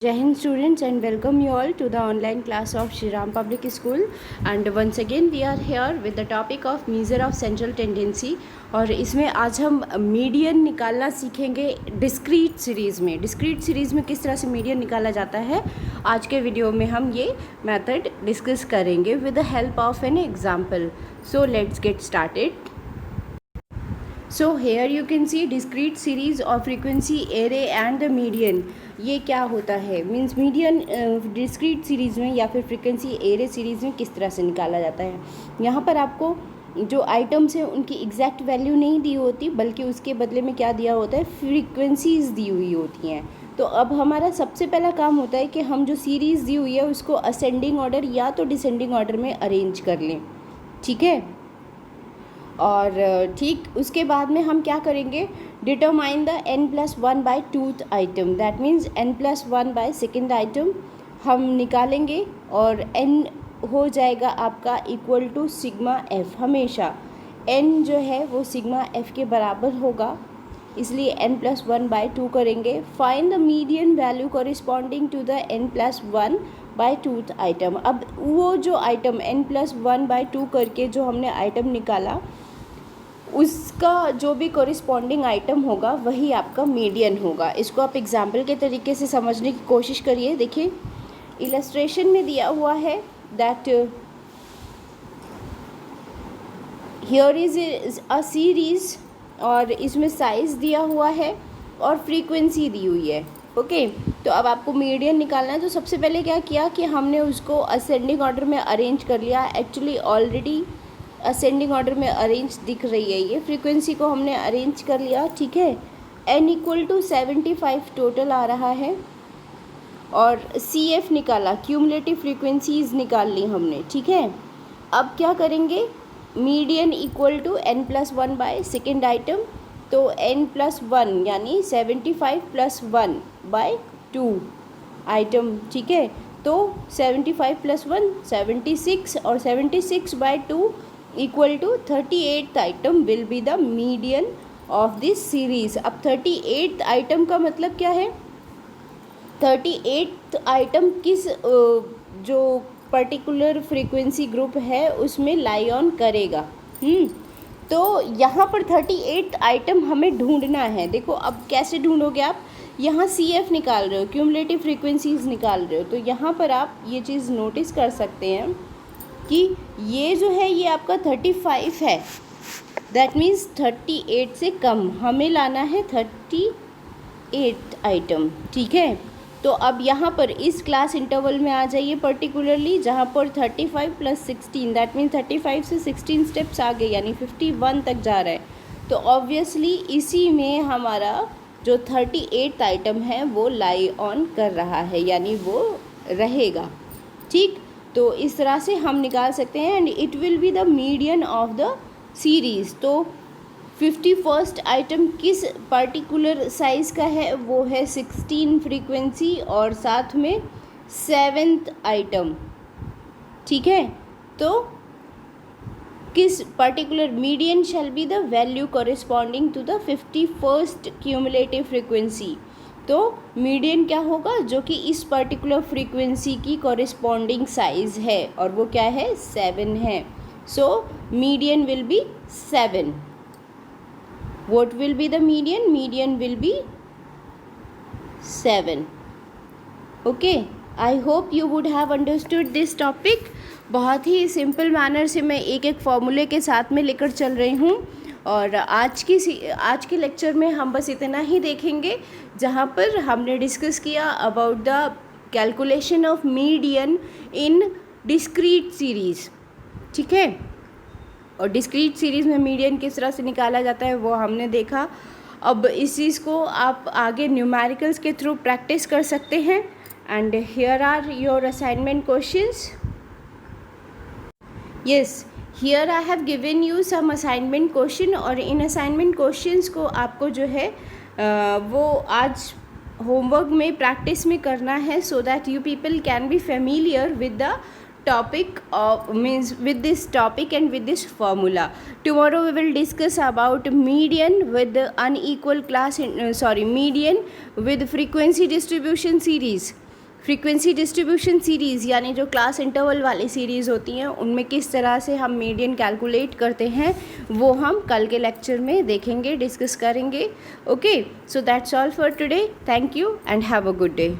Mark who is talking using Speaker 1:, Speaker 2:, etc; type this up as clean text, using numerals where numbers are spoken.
Speaker 1: Jai Hind students, and welcome you all to the online class of Shri Ram Public School. And once again we are here with the topic of measure of central tendency. और इसमें आज हम median निकालना सीखेंगे discrete series में किस तरह से मीडियन निकाला जाता है। आज के वीडियो में हम ये मेथड डिस्कस करेंगे with the help of an example. So let's get started. So here you can see discrete series और frequency array and the median. ये क्या होता है, मीन्स मीडियन डिस्क्रीट सीरीज़ में या फिर फ्रीक्वेंसी एरे सीरीज़ में किस तरह से निकाला जाता है. यहाँ पर आपको जो आइटम्स हैं उनकी एग्जैक्ट वैल्यू नहीं दी होती, बल्कि उसके बदले में क्या दिया होता है, फ्रीक्वेंसीज दी हुई होती हैं. तो अब हमारा सबसे पहला काम होता है कि हम जो सीरीज़ दी हुई है उसको असेंडिंग ऑर्डर या तो डिसेंडिंग ऑर्डर में अरेंज कर लें. ठीक है. और ठीक उसके बाद में हम क्या करेंगे, determine the n+1 by tooth item. That means n+1 by second item हम निकालेंगे और n हो जाएगा आपका इक्वल टू सिग्मा f. हमेशा n जो है वो सिग्मा f के बराबर होगा, इसलिए n+1 बाय 2 करेंगे. Find the median value corresponding to the n+1 by tooth item. अब वो जो आइटम n+1 बाय 2 करके जो हमने आइटम निकाला उसका जो भी कॉरिस्पॉन्डिंग आइटम होगा वही आपका मीडियन होगा. इसको आप एग्जाम्पल के तरीके से समझने की कोशिश करिए. देखिए इलस्ट्रेशन में दिया हुआ है that here is a series और इसमें साइज़ दिया हुआ है और फ्रीक्वेंसी दी हुई है. ओके. तो अब आपको मीडियन निकालना है. तो सबसे पहले क्या किया कि हमने उसको असेंडिंग ऑर्डर में अरेंज कर लिया. एक्चुअली ऑलरेडी असेंडिंग ऑर्डर में अरेंज दिख रही है ये. फ्रीक्वेंसी को हमने अरेंज कर लिया. ठीक है. n इक्वल टू 75 टोटल आ रहा है और CF निकाला, क्यूमुलेटिव फ्रीक्वेंसीज निकाल ली हमने. ठीक है. अब क्या करेंगे, median equal to n+1 by second item. तो n+1 यानी 75 + 1 बाय 2 आइटम. ठीक है. तो 75 + 1 76 और 76 by 2 equal to 38th item will be the median of this series. अब 38th आइटम का मतलब क्या है, 38th आइटम किस जो पर्टिकुलर फ्रीक्वेंसी ग्रुप है उसमें लाई ऑन करेगा. तो यहाँ पर 38th आइटम हमें ढूंढना है. देखो अब कैसे ढूंढोगे आप, यहाँ CF निकाल रहे हो, क्यूमुलेटिव फ्रीक्वेंसीज निकाल रहे हो. तो यहाँ पर आप ये चीज़ नोटिस कर सकते हैं कि ये जो है ये आपका 35 है. दैट मीन्स 38 से कम हमें लाना है 38th आइटम. ठीक है. तो अब यहाँ पर इस क्लास इंटरवल में आ जाइए पर्टिकुलरली, जहाँ पर 35 + 16 दैट मीन्स 35 से 16 स्टेप्स आगे यानी 51 तक जा रहा है. तो ऑब्वियसली इसी में हमारा जो 38th आइटम है वो लाई ऑन कर रहा है, यानी वो रहेगा. ठीक. तो इस तरह से हम निकाल सकते हैं and it will be the median of the series. तो 51st आइटम किस पर्टिकुलर साइज़ का है, वो है 16 फ्रीक्वेंसी और साथ में 7th आइटम. ठीक है. तो किस particular median shall be the value corresponding to the 51st cumulative frequency. तो मीडियन क्या होगा, जो कि इस पर्टिकुलर फ्रीक्वेंसी की कॉरिस्पॉन्डिंग साइज़ है और वो क्या है, 7 है. So median will be 7. What will be the median? Median will be 7. Okay. I hope you would have understood this topic. बहुत ही सिंपल मैनर से मैं एक एक फॉर्मूले के साथ में लेकर चल रही हूँ. और आज के लेक्चर में हम बस इतना ही देखेंगे जहाँ पर हमने डिस्कस किया about the calculation of median in discrete series. ठीक है. और डिस्क्रीट सीरीज़ में मीडियन किस तरह से निकाला जाता है वो हमने देखा. अब इस चीज़ को आप आगे न्यूमेरिकल्स के थ्रू प्रैक्टिस कर सकते हैं. And here are your assignment questions. Yes, here I have given you some assignment question. और इन असाइनमेंट क्वेश्चंस को आपको जो है वो आज होमवर्क में प्रैक्टिस में करना है, so that you people can be familiar with the topic of means with this topic and with this formula. Tomorrow we will discuss about median with the unequal class median with frequency distribution series. Frequency distribution series यानी जो class interval वाली series होती हैं उनमें किस तरह से हम मीडियन कैलकुलेट करते हैं वो हम कल के लेक्चर में देखेंगे, डिस्कस करेंगे. Okay, so that's all for today. Thank you and have a good day.